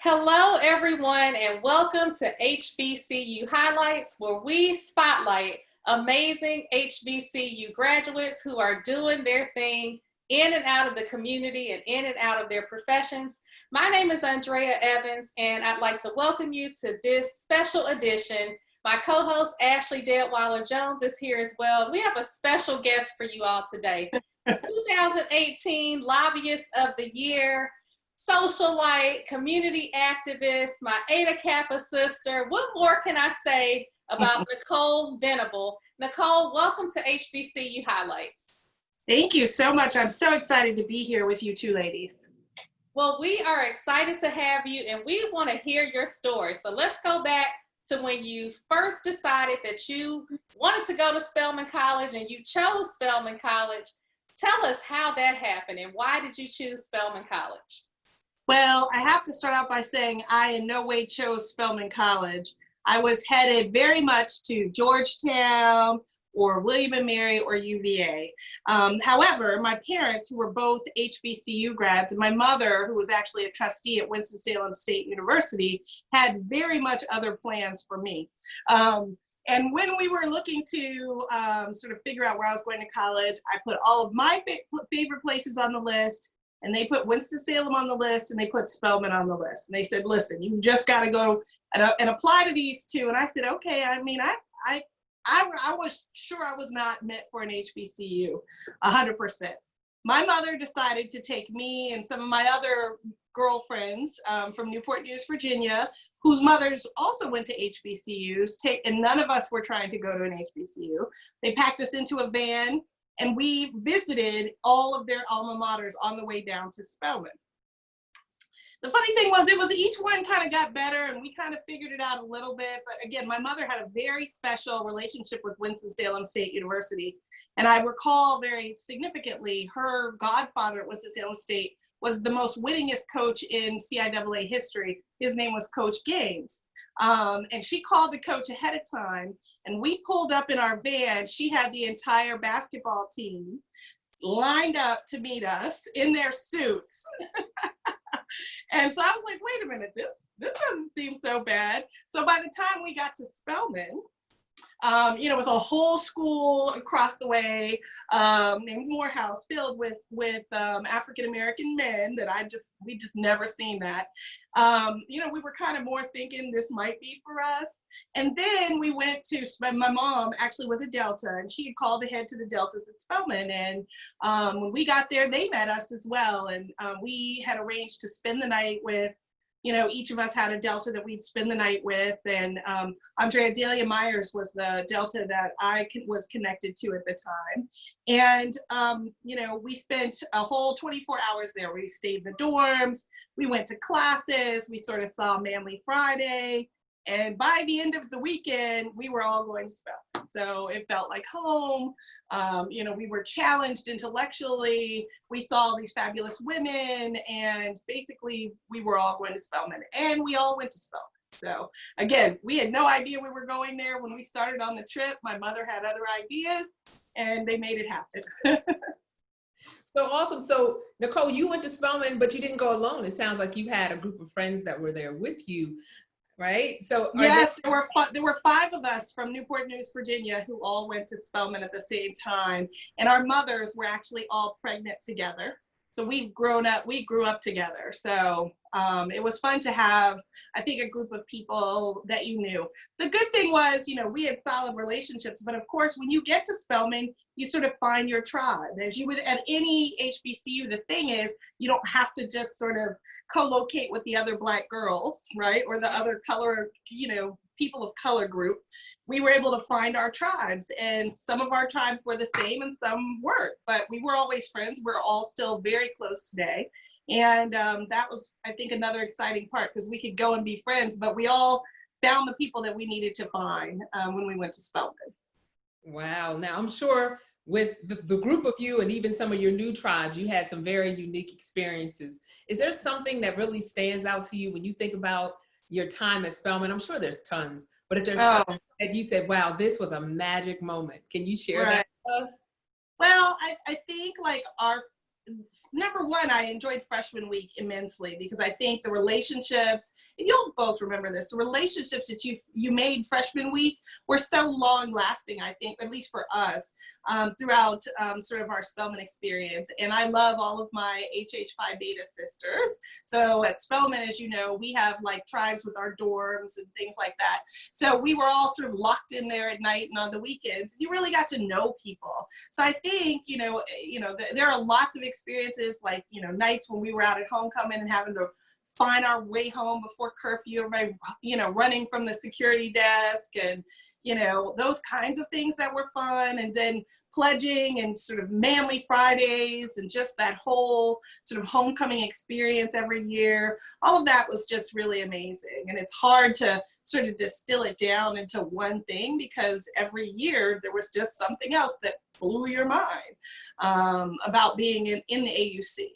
Hello, everyone, and welcome to HBCU Highlights, where we spotlight amazing HBCU graduates who are doing their thing in and out of the community and in and out of their professions. My name is Andrea Evans, and I'd like to welcome you to this special edition. My co-host, Ashley Deadweiler-Jones, is here as well. We have a special guest for you all today. 2018 Lobbyist of the Year, socialite, community activist, my Eta Kappa sister. What more can I say about Nicole Venable? Nicole, welcome to HBCU Highlights. Thank you so much. I'm so excited to be here with you two ladies. Well, we are excited to have you, and we want to hear your story. So let's go back to when you first decided that you wanted to go to Spelman College and you chose Spelman College. Tell us how that happened and why did you choose Spelman College? Well, I have to start out by saying I in no way chose Spelman College. I was headed very much to Georgetown or William & Mary or UVA. However, my parents, who were both HBCU grads, and my mother, who was actually a trustee at Winston-Salem State University, had very much other plans for me. And when we were looking to sort of figure out where I was going to college, I put all of my favorite places on the list, and they put Winston-Salem on the list, and they put Spelman on the list. And they said, listen, you just got to go and apply to these two. And I said, okay. I mean, I was sure I was not meant for an HBCU, 100%. My mother decided to take me and some of my other girlfriends from Newport News, Virginia, whose mothers also went to HBCUs, and none of us were trying to go to an HBCU. They packed us into a van, and we visited all of their alma maters on the way down to Spelman. The funny thing was, each one kind of got better, and we kind of figured it out a little bit. But again, my mother had a very special relationship with Winston-Salem State University. And I recall very significantly, her godfather at Winston-Salem State was the most winningest coach in CIAA history. His name was Coach Gaines. And she called the coach ahead of time, and we pulled up in our van. She had the entire basketball team lined up to meet us in their suits. And so I was like, wait a minute, this doesn't seem so bad. So by the time we got to Spelman, with a whole school across the way, named Morehouse, filled with African-American men that we just never seen that. We were kind of more thinking this might be for us. And then we went to, my mom actually was a Delta, and she had called ahead to the Deltas at Spelman. And when we got there, they met us as well. And we had arranged to spend the night with, each of us had a Delta that we'd spend the night with. And Andrea Delia Myers was the Delta that I was connected to at the time. And, we spent a whole 24 hours there. We stayed in the dorms, we went to classes, we sort of saw Manly Friday. And by the end of the weekend, we were all going to Spelman. So it felt like home. We were challenged intellectually. We saw these fabulous women, and basically we were all going to Spelman, and we all went to Spelman. So again, we had no idea we were going there when we started on the trip. My mother had other ideas, and they made it happen. So awesome. So Nicole, you went to Spelman, but you didn't go alone. It sounds like you had a group of friends that were there with you. Right? So yes, there were 5 of us from Newport News, Virginia, who all went to Spelman at the same time. And our mothers were actually all pregnant together. So we grew up together. So it was fun to have, I think, a group of people that you knew. The good thing was, we had solid relationships, but of course, when you get to Spelman, you sort of find your tribe. As you would at any HBCU, the thing is, you don't have to just sort of co-locate with the other Black girls, right? Or the other color, people of color group. We were able to find our tribes, and some of our tribes were the same and some weren't, but we were always friends. We're all still very close today. And that was, I think, another exciting part, because we could go and be friends, but we all found the people that we needed to find when we went to Spelman. Wow. Now, I'm sure with the group of you and even some of your new tribes, you had some very unique experiences. Is there something that really stands out to you when you think about your time at Spelman? I'm sure there's tons, but if there's something that you said, wow, this was a magic moment, can you share that with us? Well, I think like our number one, I enjoyed freshman week immensely because I think the relationships, and you'll both remember this, the relationships that you made freshman week were so long lasting, I think, at least for us, throughout sort of our Spelman experience. And I love all of my HH5 Beta sisters. So at Spelman, as you know, we have like tribes with our dorms and things like that. So we were all sort of locked in there at night and on the weekends. You really got to know people. So I think, there are lots of experiences like, nights when we were out at homecoming and having to find our way home before curfew, everybody, running from the security desk and, those kinds of things that were fun. And then pledging and sort of manly Fridays and just that whole sort of homecoming experience every year. All of that was just really amazing. And it's hard to sort of distill it down into one thing because every year there was just something else that blew your mind about being in the AUC.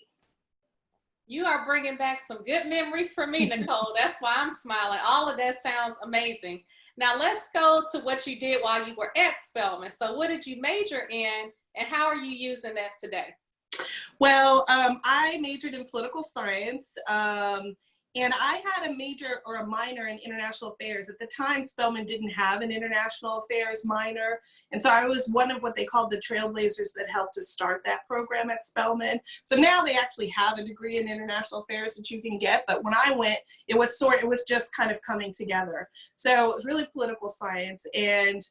You are bringing back some good memories for me, Nicole. That's why I'm smiling. All of that sounds amazing. Now let's go to what you did while you were at Spelman. So what did you major in and how are you using that today? Well, I majored in political science. And I had a major or a minor in international affairs. At the time, Spelman didn't have an international affairs minor. And so I was one of what they called the trailblazers that helped to start that program at Spelman. So now they actually have a degree in international affairs that you can get. But when I went, it was just kind of coming together. So it was really political science. And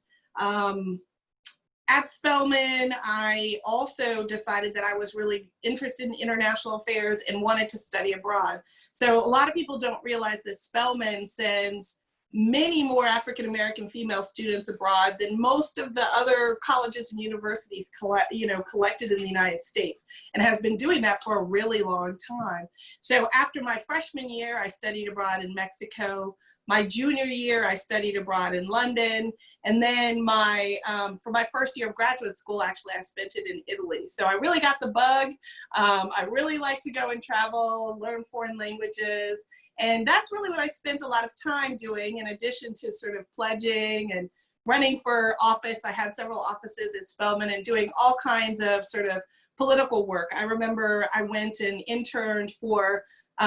at Spelman, I also decided that I was really interested in international affairs and wanted to study abroad. So a lot of people don't realize that Spelman sends many more African-American female students abroad than most of the other colleges and universities collected in the United States, and has been doing that for a really long time. So after my freshman year, I studied abroad in Mexico. My junior year, I studied abroad in London. And then for my first year of graduate school, actually, I spent it in Italy. So I really got the bug. I really like to go and travel, learn foreign languages. And that's really what I spent a lot of time doing, in addition to sort of pledging and running for office. I had several offices at Spelman and doing all kinds of sort of political work. I remember I went and interned for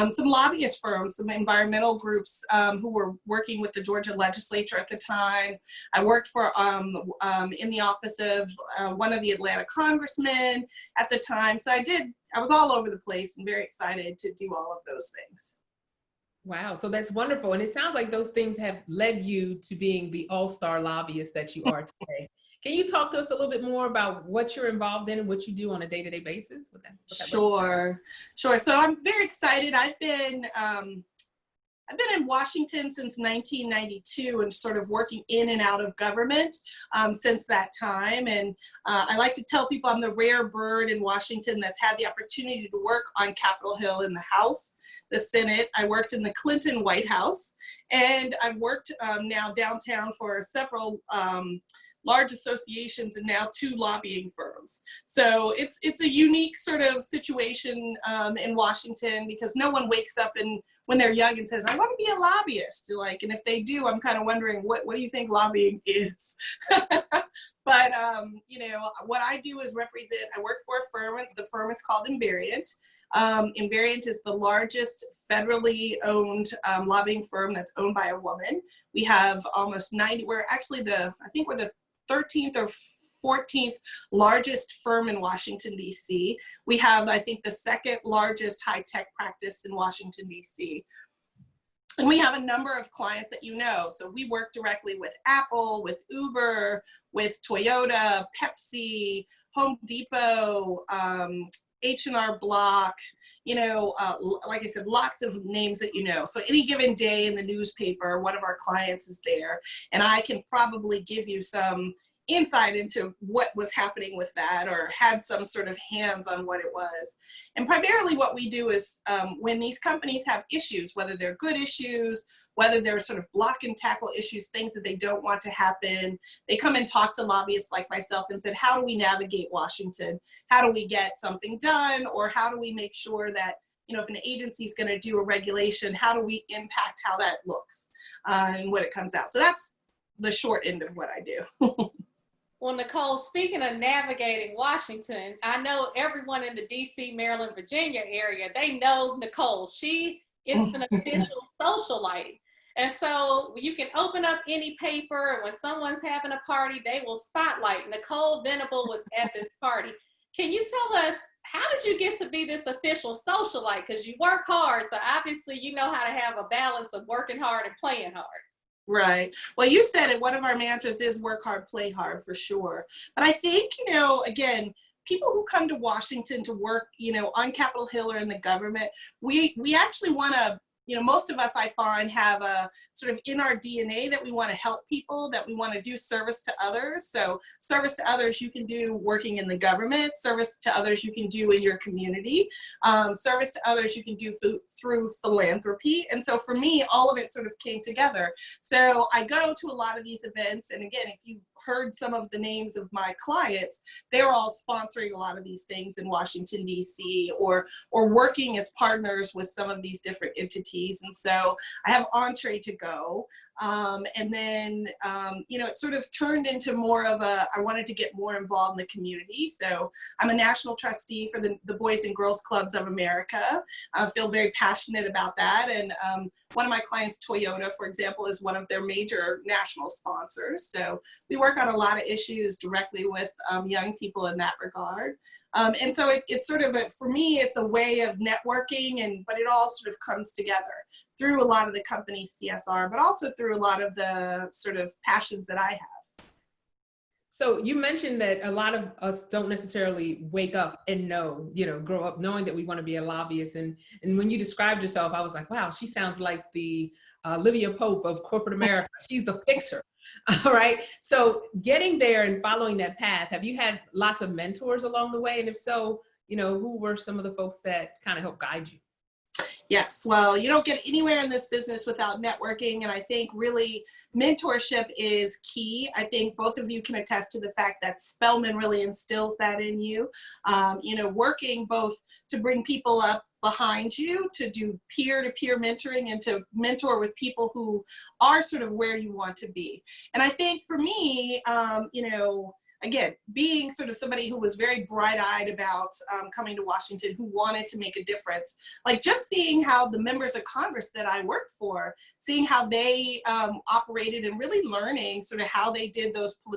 some lobbyist firms, some environmental groups who were working with the Georgia legislature at the time. I worked for in the office of one of the Atlanta congressmen at the time. So I was all over the place and very excited to do all of those things. Wow, so that's wonderful. And it sounds like those things have led you to being the all-star lobbyist that you are today. Can you talk to us a little bit more about what you're involved in and what you do on a day-to-day basis with that? Sure. So I'm very excited. I've been in Washington since 1992 and sort of working in and out of government since that time. And I like to tell people I'm the rare bird in Washington that's had the opportunity to work on Capitol Hill in the House, the Senate. I worked in the Clinton White House, and I've worked now downtown for several large associations and now 2 lobbying firms. So it's a unique sort of situation in Washington, because no one wakes up when they're young and says, I want to be a lobbyist. And if they do, I'm kind of wondering, what do you think lobbying is? But, what I do is I work for a firm. The firm is called Invariant. Invariant is the largest federally owned lobbying firm that's owned by a woman. We have almost 90, we're actually I think we're the 13th or 14th largest firm in Washington, D.C. We have, I think, the 2nd largest high-tech practice in Washington, D.C. And we have a number of clients that you know. So we work directly with Apple, with Uber, with Toyota, Pepsi, Home Depot, H&R Block, like I said, lots of names that you know. So any given day in the newspaper, one of our clients is there, and I can probably give you some insight into what was happening with that, or had some sort of hands on what it was. And primarily what we do is when these companies have issues, whether they're good issues, whether they're sort of block and tackle issues, things that they don't want to happen, they come and talk to lobbyists like myself and said, how do we navigate Washington? How do we get something done? Or how do we make sure that, if an agency is going to do a regulation, how do we impact how that looks and when it comes out? So that's the short end of what I do. Well, Nicole, speaking of navigating Washington, I know everyone in the DC, Maryland, Virginia area, they know Nicole. She is an official socialite. And so you can open up any paper, and when someone's having a party, they will spotlight. Nicole Venable was at this party. Can you tell us, how did you get to be this official socialite? Because you work hard, so obviously you know how to have a balance of working hard and playing hard. Right. Well, you said it. One of our mantras is work hard, play hard, for sure. But I think, again, people who come to Washington to work, on Capitol Hill or in the government, we actually want to, most of us, I find, have a sort of in our DNA that we want to help people, that we want to do service to others. So service to others you can do working in the government, service to others you can do in your community, service to others you can do through philanthropy. And so for me, all of it sort of came together. So I go to a lot of these events. And again, if you heard some of the names of my clients, they're all sponsoring a lot of these things in Washington, D.C., or working as partners with some of these different entities. And so I have entree to go. And then, it sort of turned into more of I wanted to get more involved in the community. So I'm a national trustee for the Boys and Girls Clubs of America. I feel very passionate about that. And one of my clients, Toyota, for example, is one of their major national sponsors. So we work on a lot of issues directly with young people in that regard. And so it's sort of, for me, it's a way of networking, but it all sort of comes together through a lot of the company's CSR, but also through a lot of the sort of passions that I have. So you mentioned that a lot of us don't necessarily wake up and grow up knowing that we want to be a lobbyist. And when you described yourself, I was like, wow, she sounds like the Olivia Pope of corporate America. She's the fixer. All right. So getting there and following that path, have you had lots of mentors along the way? And if so, who were some of the folks that kind of helped guide you? Yes, well, you don't get anywhere in this business without networking. And I think really mentorship is key. I think both of you can attest to the fact that Spelman really instills that in you. Working both to bring people up behind you, to do peer-to-peer mentoring, and to mentor with people who are sort of where you want to be. And I think for me, again, being sort of somebody who was very bright-eyed about coming to Washington, who wanted to make a difference, like just seeing how the members of Congress that I worked for, seeing how they operated, and really learning sort of how they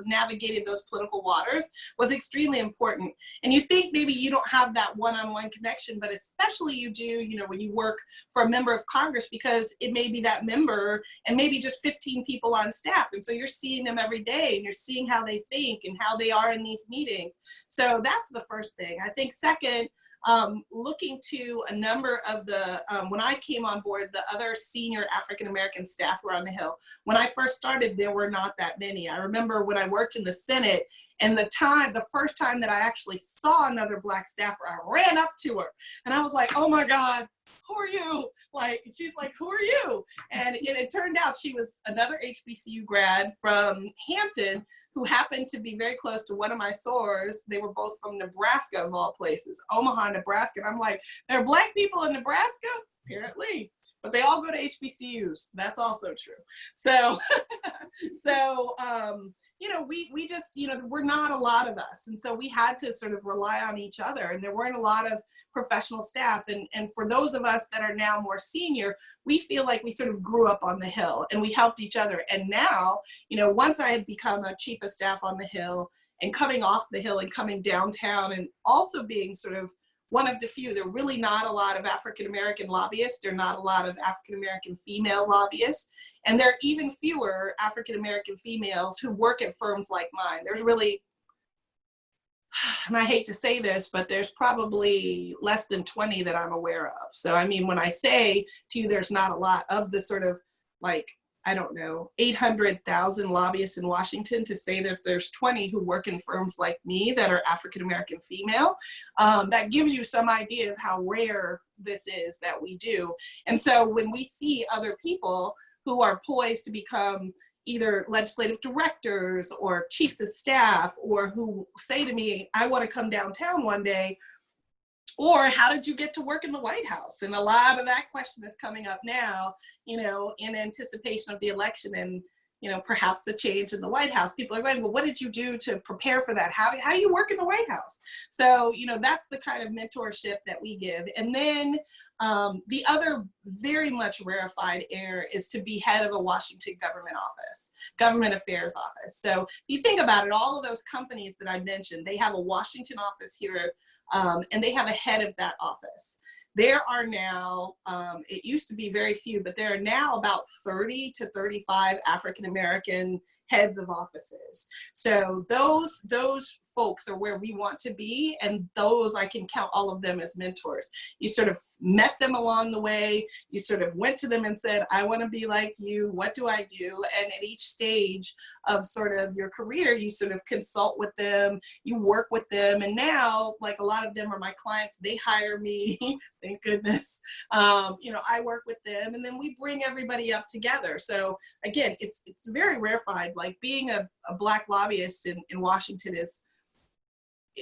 navigated those political waters was extremely important. And you think maybe you don't have that one-on-one connection, but especially you do, when you work for a member of Congress, because it may be that member and maybe just 15 people on staff. And so you're seeing them every day, and you're seeing how they think and how they are in these meetings. So that's the first thing. I think second, looking to a number of the, when I came on board, the other senior African-American staff were on the Hill. When I first started, there were not that many. I remember when I worked in the Senate, and the first time that I actually saw another Black staffer, I ran up to her and I was like, oh my God, who are you? She's like, who are you? And it turned out she was another HBCU grad from Hampton, who happened to be very close to one of my sorors. They were both from Nebraska, of all places, Omaha, Nebraska. And I'm like, there are Black people in Nebraska? Apparently. But they all go to HBCUs. That's also true. So, we just, we're not a lot of us. And so we had to sort of rely on each other, and there weren't a lot of professional staff. And for those of us that are now more senior, we feel like we sort of grew up on the Hill and we helped each other. And now, once I had become a chief of staff on the Hill, and coming off the Hill and coming downtown, and also being sort of one of the few, there are really not a lot of African-American lobbyists. There are not a lot of African-American female lobbyists. And there are even fewer African-American females who work at firms like mine. There's really, and I hate to say this, but there's probably less than 20 that I'm aware of. So, I mean, when I say to you, there's not a lot of the sort of 800,000 lobbyists in Washington, to say that there's 20 who work in firms like me that are African-American female, that gives you some idea of how rare this is that we do. And so when we see other people who are poised to become either legislative directors or chiefs of staff, or who say to me, I want to come downtown one day, or how did you get to work in the White House? And a lot of that question is coming up now, in anticipation of the election. And, perhaps the change in the White House, people are going, well, what did you do to prepare for that? How do you work in the White House? So, that's the kind of mentorship that we give. And then the other very much rarefied air is to be head of a Washington government affairs office. So you think about it, all of those companies that I mentioned, they have a Washington office here, and they have a head of that office. There are now, it used to be very few, but there are now about 30 to 35 African-American heads of offices. So those folks are where we want to be, and those, I can count all of them as mentors. You sort of met them along the way, you sort of went to them and said, I want to be like you, what do I do? And at each stage of sort of your career, you sort of consult with them, you work with them, and now, like, a lot of them are my clients, they hire me, thank goodness. I work with them, and then we bring everybody up together. So again, it's very rarefied. Like, being a Black lobbyist in Washington is,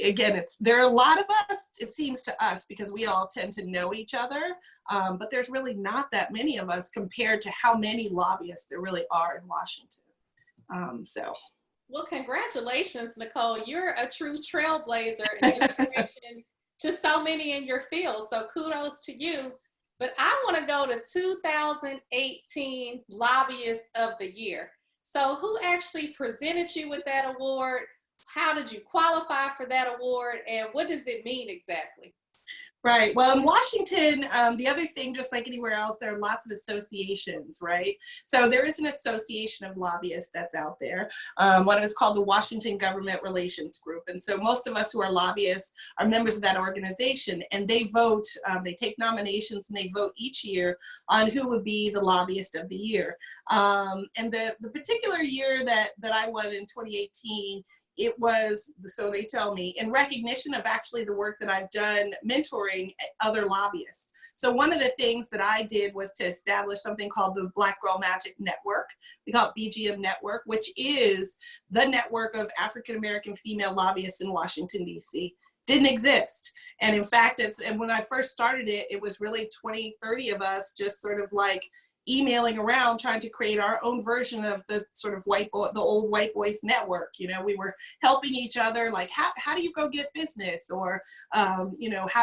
again, there are a lot of us, it seems to us, because we all tend to know each other, but there's really not that many of us compared to how many lobbyists there really are in Washington. Well, congratulations, Nicole. You're a true trailblazer and inspiration to so many in your field. So kudos to you. But I want to go to 2018 Lobbyist of the Year. So who actually presented you with that award? How did you qualify for that award, and what does it mean exactly? Right. Well, in Washington, the other thing, just like anywhere else, there are lots of associations, right? So there is an association of lobbyists that's out there. One is called the Washington Government Relations Group. And so most of us who are lobbyists are members of that organization, and they vote, they take nominations, and they vote each year on who would be the lobbyist of the year. And the particular year that I won in 2018, it was, so they tell me, in recognition of actually the work that I've done mentoring other lobbyists. So one of the things that I did was to establish something called the Black Girl Magic Network. We call it BGM Network, which is the network of African-American female lobbyists in Washington, D.C. Didn't exist. And in fact, and when I first started it, it was really 20, 30 of us just sort of like emailing around trying to create our own version of the sort of the old white boys network. We were helping each other, like, how do you go get business? Or, how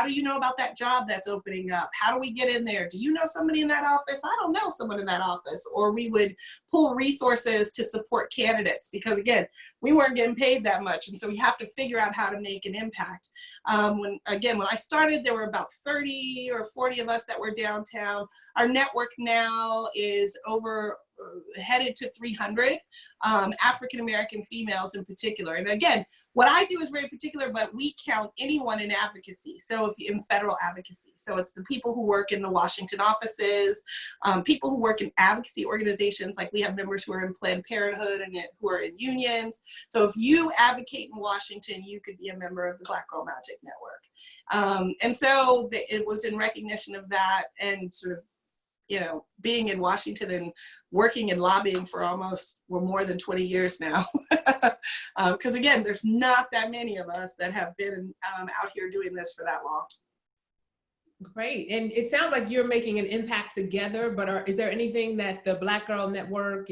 do you know about that job that's opening up? How do we get in there? Do you know somebody in that office? I don't know someone in that office. Or we would pull resources to support candidates, because again, we weren't getting paid that much. And so we have to figure out how to make an impact. When I started, there were about 30 or 40 of us that were downtown. Our network now is headed to 300, African-American females in particular. And again, what I do is very particular, but we count anyone in advocacy. So in federal advocacy. So it's the people who work in the Washington offices, people who work in advocacy organizations, like we have members who are in Planned Parenthood and who are in unions. So if you advocate in Washington, you could be a member of the Black Girl Magic Network. And so it was in recognition of that, and sort of, being in Washington and working and lobbying for more than 20 years now. Because again, there's not that many of us that have been out here doing this for that long. Great. And it sounds like you're making an impact together, but is there anything that the Black Girl Network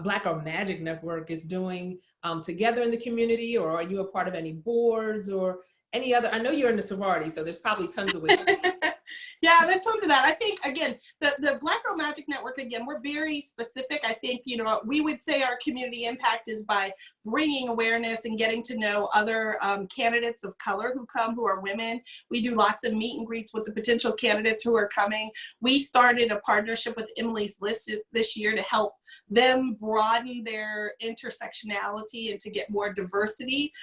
Black Girl Magic Network is doing together in the community, or are you a part of any boards or any other? I know you're in the sorority, so there's probably tons of ways. Yeah, there's tons of that. I think, again, the Black Girl Magic Network, again, we're very specific. I think, we would say our community impact is by bringing awareness and getting to know other candidates of color who are women. We do lots of meet and greets with the potential candidates who are coming. We started a partnership with Emily's List this year to help them broaden their intersectionality and to get more diversity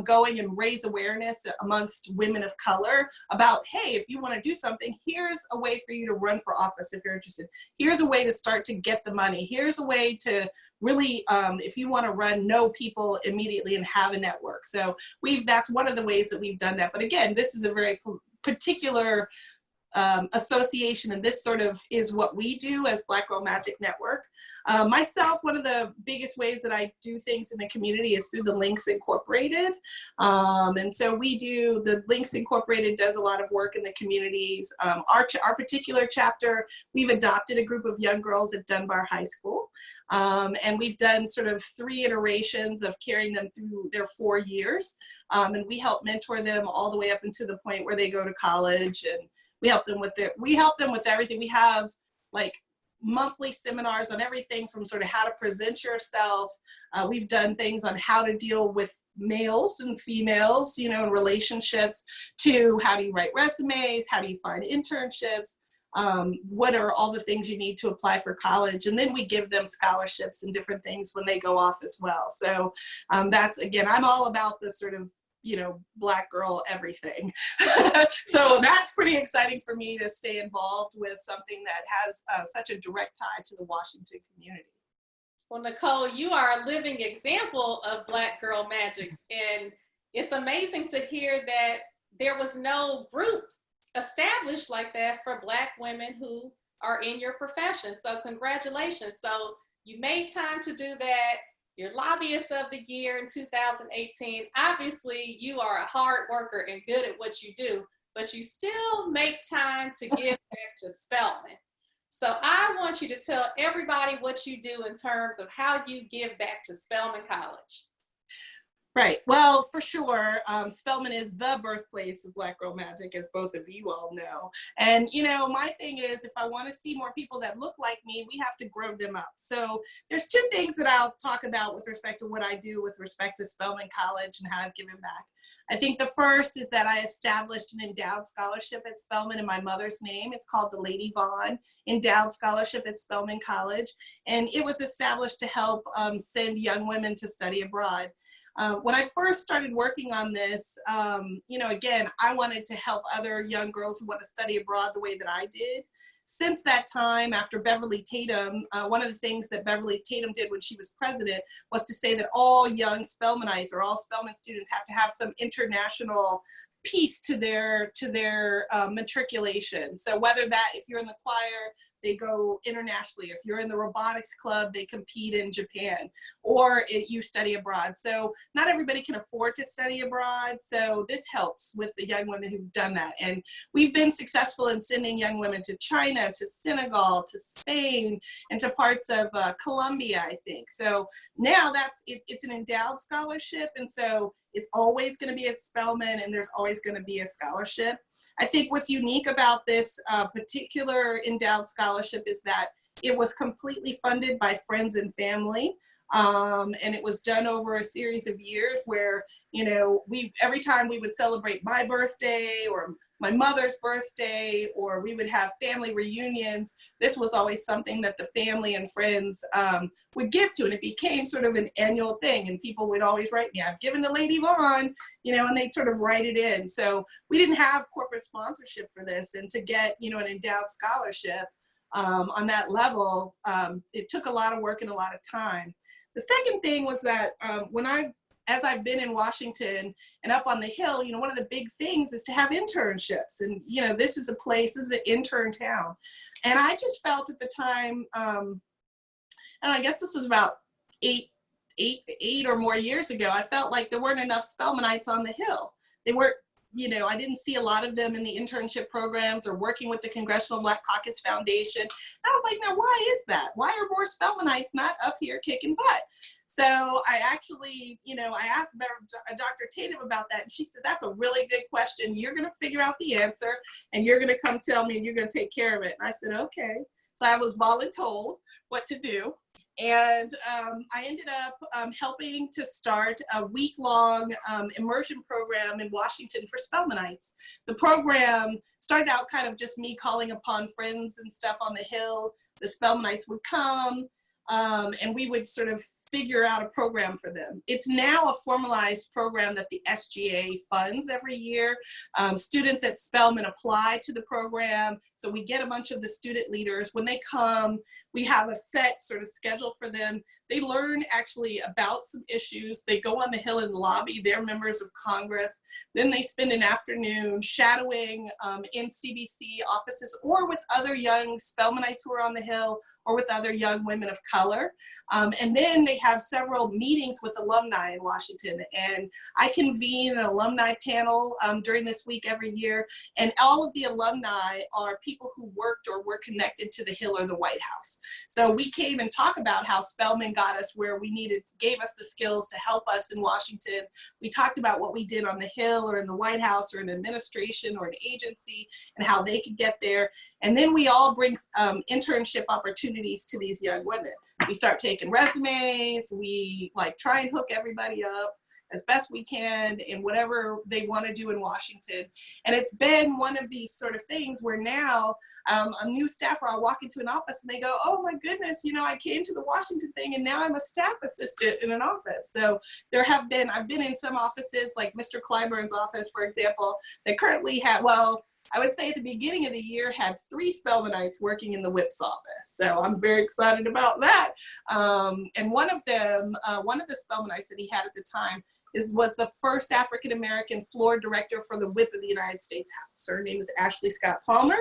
going, and raise awareness amongst women of color about, hey, if you want to do something, here's a way for you to run for office if you're interested. Here's a way to start to get the money. Here's a way to really, if you want to run, know people immediately and have a network. So that's one of the ways that we've done that. But again, this is a very particular association, and this sort of is what we do as Black Girl Magic Network. Myself, one of the biggest ways that I do things in the community is through the Links Incorporated. And so the Links Incorporated does a lot of work in the communities. Our particular chapter, we've adopted a group of young girls at Dunbar High School. And we've done sort of 3 iterations of carrying them through their 4 years. And we help mentor them all the way up into the point where they go to college, and we help them with everything. We have like monthly seminars on everything from sort of how to present yourself. We've done things on how to deal with males and females, you know, in relationships, to how do you write resumes, how do you find internships, what are all the things you need to apply for college, and then we give them scholarships and different things when they go off as well. So that's, again, I'm all about this sort of, you know, Black girl everything. So that's pretty exciting for me to stay involved with something that has such a direct tie to the Washington community. Well, Nicole, you are a living example of Black girl magics, and it's amazing to hear that there was no group established like that for Black women who are in your profession. So congratulations. So you made time to do that. You're Lobbyist of the Year in 2018. Obviously, you are a hard worker and good at what you do, but you still make time to give back to Spelman. So I want you to tell everybody what you do in terms of how you give back to Spelman College. Right. Well, for sure, Spelman is the birthplace of Black girl magic, as both of you all know. And, you know, my thing is, if I want to see more people that look like me, we have to grow them up. So there's 2 things that I'll talk about with respect to what I do with respect to Spelman College and how I've given back. I think the first is that I established an endowed scholarship at Spelman in my mother's name. It's called the Lady Von Endowed Scholarship at Spelman College. And it was established to help send young women to study abroad. When I first started working on this, you know, again, I wanted to help other young girls who want to study abroad the way that I did. Since that time, after Beverly Tatum, one of the things that Beverly Tatum did when she was president was to say that all young Spelmanites or all Spelman students have to have some international piece to their matriculation. So whether that, if you're in the choir, they go internationally. If you're in the robotics club, they compete in Japan, or you study abroad. So not everybody can afford to study abroad. So this helps with the young women who've done that. And we've been successful in sending young women to China, to Senegal, to Spain, and to parts of Colombia, I think. So now it's an endowed scholarship. And so it's always going to be at Spelman, and there's always going to be a scholarship. I think what's unique about this particular endowed scholarship is that it was completely funded by friends and family. And it was done over a series of years where, you know, every time we would celebrate my birthday or my mother's birthday, or we would have family reunions, this was always something that the family and friends would give to, and it became sort of an annual thing, and people would always write me, I've given to Lady Von, you know, and they'd sort of write it in. So we didn't have corporate sponsorship for this, and to get, you know, an endowed scholarship on that level, it took a lot of work and a lot of time. The second thing was that as I've been in Washington and up on the Hill, you know, one of the big things is to have internships. And, you know, this is an intern town. And I just felt at the time, and I guess this was about eight or more years ago, I felt like there weren't enough Spelmanites on the Hill. They weren't, you know, I didn't see a lot of them in the internship programs or working with the Congressional Black Caucus Foundation. And I was like, now, why is that? Why are more Spelmanites not up here kicking butt? So I actually, you know, I asked Dr. Tatum about that, and she said, that's a really good question. You're going to figure out the answer, and you're going to come tell me, and you're going to take care of it. And I said, okay. So I was voluntold what to do. And I ended up helping to start a week-long immersion program in Washington for Spelmanites. The program started out kind of just me calling upon friends and stuff on the Hill. The Spelmanites would come, and we would sort of figure out a program for them. It's now a formalized program that the SGA funds every year. Students at Spelman apply to the program. So we get a bunch of the student leaders. When they come, we have a set sort of schedule for them. They learn actually about some issues. They go on the Hill and lobby their members of Congress. Then they spend an afternoon shadowing in CBC offices or with other young Spelmanites who are on the Hill or with other young women of color. And then they have several meetings with alumni in Washington, and I convene an alumni panel during this week every year, and all of the alumni are people who worked or were connected to the Hill or the White House. So we came and talk about how Spelman got us where we needed, gave us the skills to help us in Washington. We talked about what we did on the Hill or in the White House or an administration or an agency and how they could get there. And then we all bring internship opportunities to these young women. We start taking resumes, we like try and hook everybody up as best we can in whatever they want to do in Washington. And it's been one of these sort of things where now a new staffer, I'll walk into an office and they go, oh my goodness, you know, I came to the Washington thing and now I'm a staff assistant in an office. So there have been, I've been in some offices like Mr. Clyburn's office, for example, that currently have, well, I would say at the beginning of the year had 3 Spelmanites working in the whip's office. So I'm very excited about that. And one of them, one of the Spelmanites that he had at the time was the first African-American floor director for the whip of the United States House. Her name is Ashley Scott Palmer.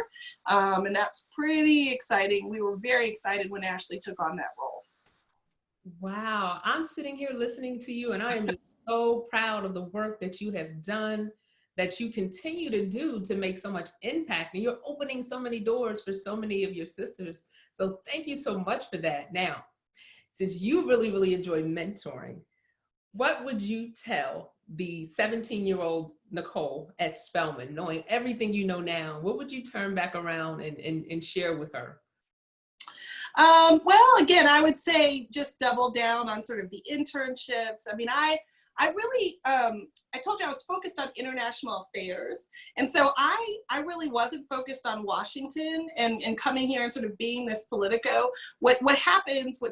And that's pretty exciting. We were very excited when Ashley took on that role. Wow, I'm sitting here listening to you and I am just so proud of the work that you have done, that you continue to do to make so much impact, and you're opening so many doors for so many of your sisters. So thank you so much for that. Now, since you really enjoy mentoring, what would you tell the 17-year-old Nicole at Spelman, knowing everything you know now? What would you turn back around and share with her? Well, again, I would say just double down on sort of the internships. I mean, I really, I told you I was focused on international affairs. And so I really wasn't focused on Washington and coming here and sort of being this Politico. What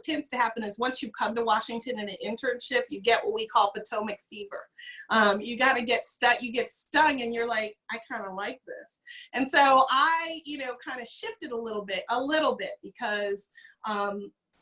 tends to happen is once you come to Washington in an internship, you get what we call Potomac fever. You got to get stuck, you get stung and you're like, I kind of like this. And so I, you know, kind of shifted a little bit because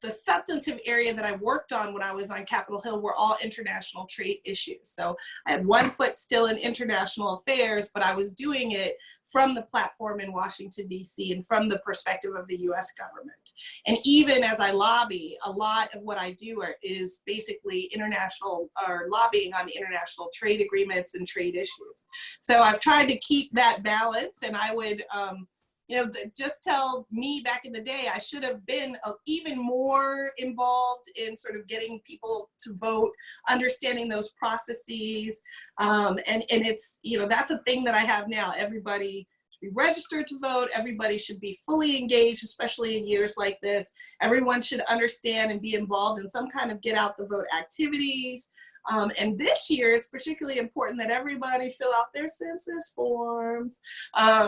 the substantive area that I worked on when I was on Capitol Hill were all international trade issues. So I had one foot still in international affairs, but I was doing it from the platform in Washington, D.C. and from the perspective of the U.S. government. And even as I lobby, a lot of what I do is basically international or lobbying on international trade agreements and trade issues. So I've tried to keep that balance, and I would, you know, just tell me back in the day, I should have been even more involved in sort of getting people to vote, understanding those processes. And it's, you know, that's a thing that I have now. Everybody should be registered to vote. Everybody should be fully engaged, especially in years like this. Everyone should understand and be involved in some kind of get out the vote activities. And this year, it's particularly important that everybody fill out their census forms.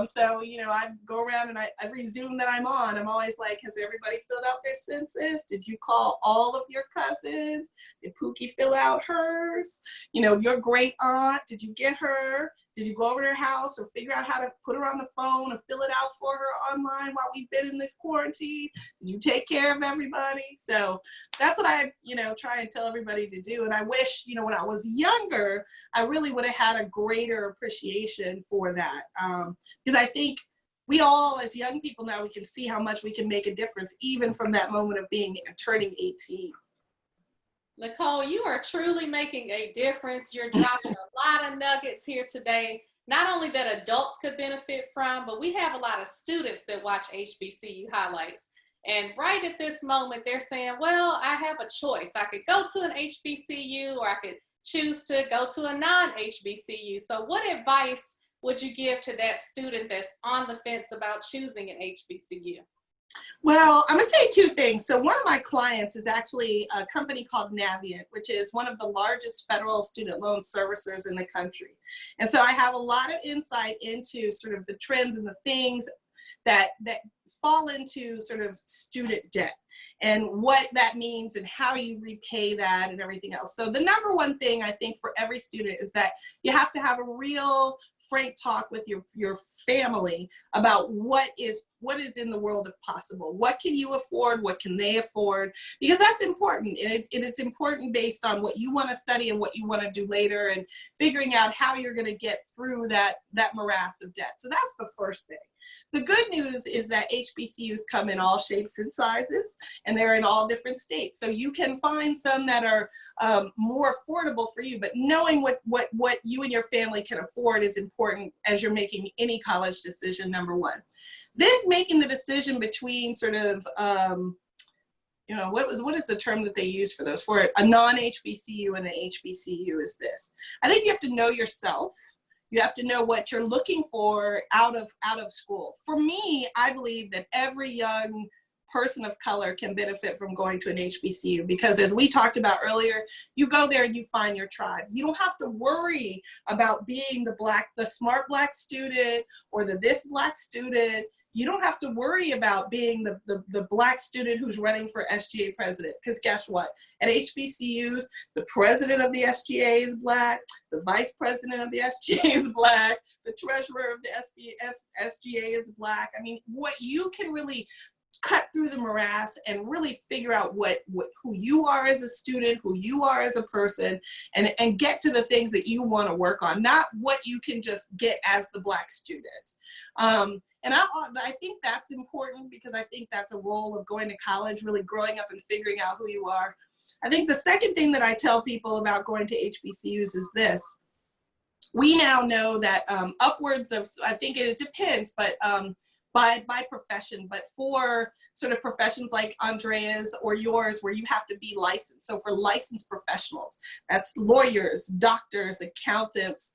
So, you know, I go around and every Zoom that I'm on, I'm always like, has everybody filled out their census? Did you call all of your cousins? Did Pookie fill out hers? You know, your great aunt, did you get her? Did you go over to her house or figure out how to put her on the phone or fill it out for her online while we've been in this quarantine? Did you take care of everybody? So that's what I, you know, try and tell everybody to do. And I wish, you know, when I was younger, I really would have had a greater appreciation for that. Because I think we all, as young people now, we can see how much we can make a difference, even from that moment of turning 18. Nicole, you are truly making a difference. You're dropping a lot of nuggets here today, not only that adults could benefit from, but we have a lot of students that watch HBCU highlights. And right at this moment, they're saying, well, I have a choice. I could go to an HBCU or I could choose to go to a non-HBCU. So what advice would you give to that student that's on the fence about choosing an HBCU? Well, I'm going to say 2 things. So one of my clients is actually a company called Invariant, which is one of the largest federal student loan servicers in the country. And so I have a lot of insight into sort of the trends and the things that fall into sort of student debt and what that means and how you repay that and everything else. So the number one thing I think for every student is that you have to have a real frank talk with your family about what is is in the world of possible? What can you afford? What can they afford? Because that's important, and it's important based on what you want to study and what you want to do later, and figuring out how you're going to get through that morass of debt. So that's the first thing. The good news is that HBCUs come in all shapes and sizes, and they're in all different states. So you can find some that are more affordable for you, but knowing what you and your family can afford is important as you're making any college decision, number one. Then making the decision between sort of, you know, what is the term that they use for those? For a non-HBCU and an HBCU is this. I think you have to know yourself. You have to know what you're looking for out of school. For me, I believe that every young person of color can benefit from going to an HBCU, because as we talked about earlier, you go there and you find your tribe. You don't have to worry about being the smart Black student or this Black student. You don't have to worry about being the Black student who's running for SGA president, because guess what? At HBCUs, the president of the SGA is Black, the vice president of the SGA is Black, the treasurer of the SGA is Black. I mean, what you can really cut through the morass and really figure out who you are as a student, who you are as a person, and get to the things that you want to work on, not what you can just get as the Black student. And I think that's important, because I think that's a role of going to college, really growing up and figuring out who you are. I think the second thing that I tell people about going to HBCUs is this. We now know that upwards of, I think it depends, but by profession, but for sort of professions like Andrea's or yours, where you have to be licensed. So for licensed professionals, that's lawyers, doctors, accountants,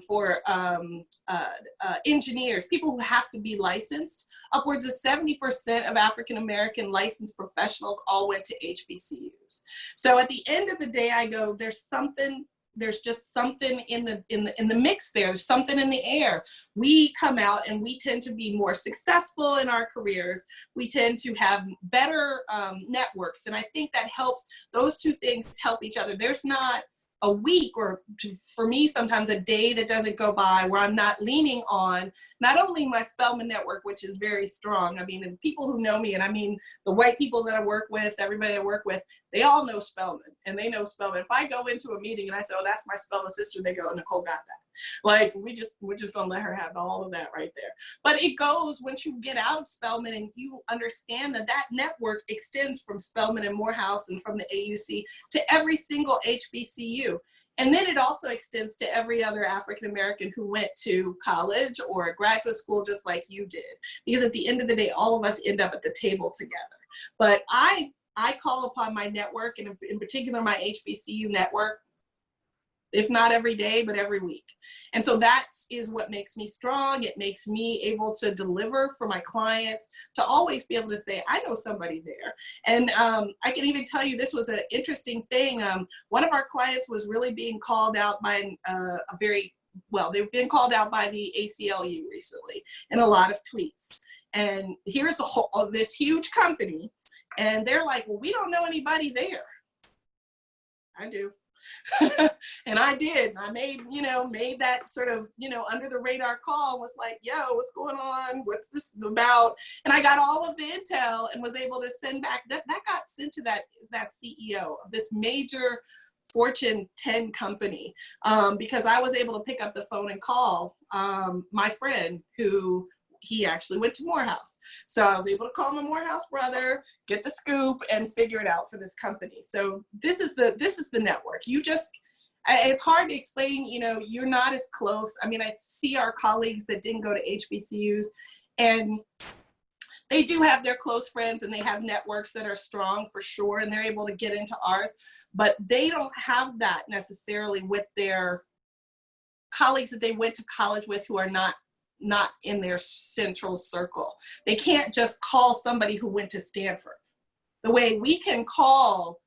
for engineers, people who have to be licensed, upwards of 70% of African-American licensed professionals all went to HBCUs. So at the end of the day, I go, there's just something in the mix there. There's something in the air. We come out and we tend to be more successful in our careers. We tend to have better networks. And I think that helps, those two things help each other. There's not a week, or for me, sometimes a day that doesn't go by where I'm not leaning on not only my Spelman network, which is very strong. I mean, and people who know me, and I mean, the white people that I work with, everybody I work with, they all know Spelman, and they know Spelman. If I go into a meeting and I say, oh, that's my Spelman sister, they go, Nicole got that. Like, we're just gonna let her have all of that right there. But it goes, once you get out of Spelman and you understand that network extends from Spelman and Morehouse and from the AUC to every single HBCU. And then it also extends to every other African-American who went to college or graduate school just like you did. Because at the end of the day, all of us end up at the table together. But I call upon my network, and in particular my HBCU network, if not every day, but every week. And so that is what makes me strong. It makes me able to deliver for my clients, to always be able to say, I know somebody there. And I can even tell you, this was an interesting thing. One of our clients was really being called out by they've been called out by the ACLU recently in a lot of tweets. And here's this huge company, and they're like, well, we don't know anybody there. I do. And I did. I made that sort of, under the radar call, was like, yo, what's going on? What's this about? And I got all of the intel and was able to send back, that got sent to that CEO of this major Fortune 10 company, because I was able to pick up the phone and call my friend who he actually went to Morehouse. So I was able to call my Morehouse brother, get the scoop, and figure it out for this company. So this is the network. It's hard to explain, you're not as close. I mean, I see our colleagues that didn't go to HBCUs, and they do have their close friends and they have networks that are strong for sure, and they're able to get into ours, but they don't have that necessarily with their colleagues that they went to college with who are not in their central circle. They can't just call somebody who went to Stanford the way we can call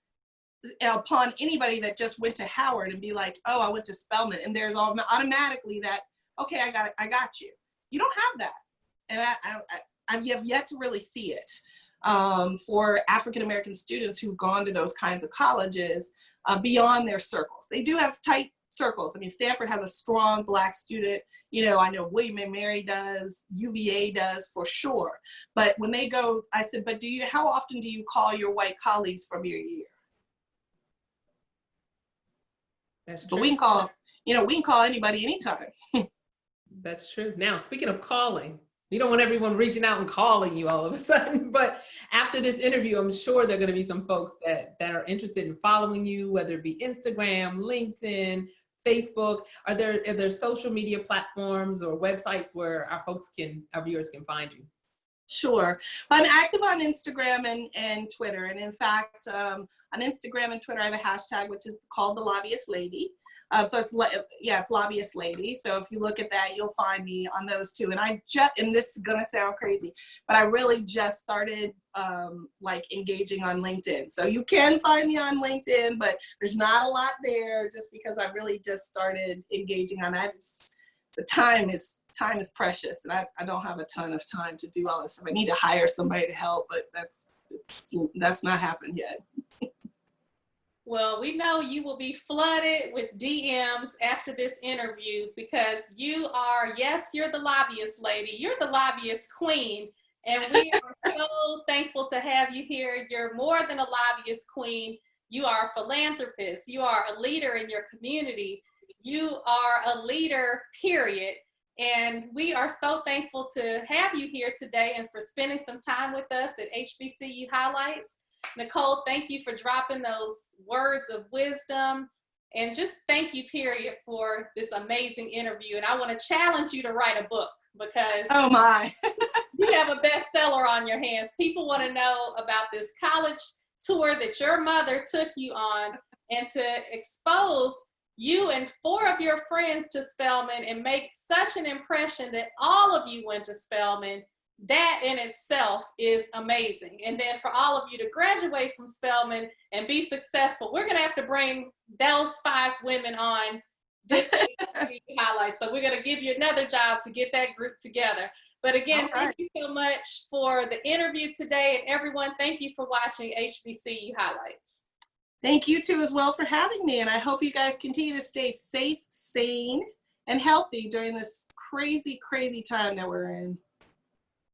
upon anybody that just went to Howard and be like, oh, I went to Spelman, and there's automatically that, okay, I got you. You don't have that. And I have yet to really see it for African-American students who've gone to those kinds of colleges beyond their circles. They do have tight circles. I mean, Stanford has a strong Black student, you know, I know William and Mary does, UVA does for sure. But when they go, I said, but how often do you call your white colleagues from your year? That's true. But we can call, you know, we can call anybody anytime. That's true. Now, speaking of calling, you don't want everyone reaching out and calling you all of a sudden, but after this interview, I'm sure there are going to be some folks that are interested in following you, whether it be Instagram, LinkedIn, Facebook. Are there social media platforms or websites where our viewers can find you? Sure. I'm active on Instagram and Twitter. And in fact, on Instagram and Twitter, I have a hashtag, which is called the Lobbyist Lady. So it's Lobbyist Lady. So if you look at that, you'll find me on those two. And this is gonna sound crazy, but I really just started like engaging on LinkedIn. So you can find me on LinkedIn, but there's not a lot there just because I really just started engaging on that. The time is precious, and I don't have a ton of time to do all this stuff. I need to hire somebody to help, but that's not happened yet. Well, we know you will be flooded with DMs after this interview because you're the lobbyist lady. You're the lobbyist queen. And we are so thankful to have you here. You're more than a lobbyist queen. You are a philanthropist. You are a leader in your community. You are a leader, period. And we are so thankful to have you here today and for spending some time with us at HBCU Highlights. Nicole, thank you for dropping those words of wisdom, and just thank you, period, for this amazing interview. And I want to challenge you to write a book because oh my, you have a bestseller on your hands. People want to know about this college tour that your mother took you on, and to expose you and 4 of your friends to Spelman and make such an impression that all of you went to Spelman. That in itself is amazing. And then for all of you to graduate from Spelman and be successful, we're going to have to bring those 5 women on this highlight. So we're going to give you another job to get that group together. But again, thank you so much for the interview today. And everyone, thank you for watching HBCU Highlights. Thank you too as well for having me. And I hope you guys continue to stay safe, sane, and healthy during this crazy, crazy time that we're in.